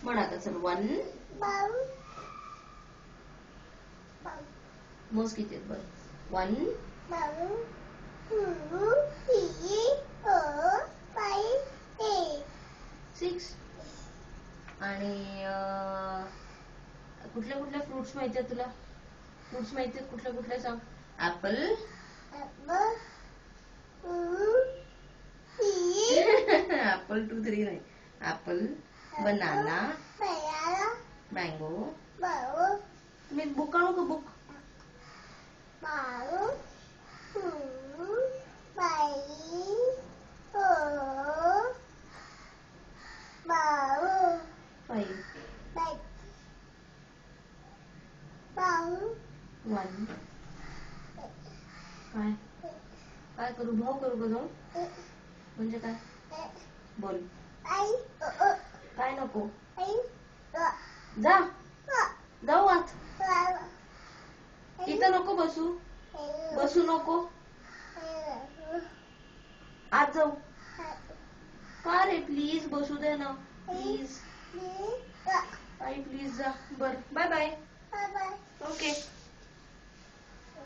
म्हण आता चल 1 मोज किती आहेत बरं 1 2 3 4 5 6 आणि कुठल्या कुठल्या फ्रुट्स माहिती आहेत तुला फ्रुट्स माहिती आहेत कुठल्या कुठल्या सांग ऍपल ऍपल 2 3 नाही ऍपल बनाना मँगो मी बुक आणू का बुक वन काय काय करू भाऊ करू का जाऊ म्हणजे काय बोल काय नको जा जाऊ आत इथं नको बसू बसू नको आत जाऊ का रे प्लीज बसू दे ना प्लीज आई प्लीज जा बर बाय बाय ओके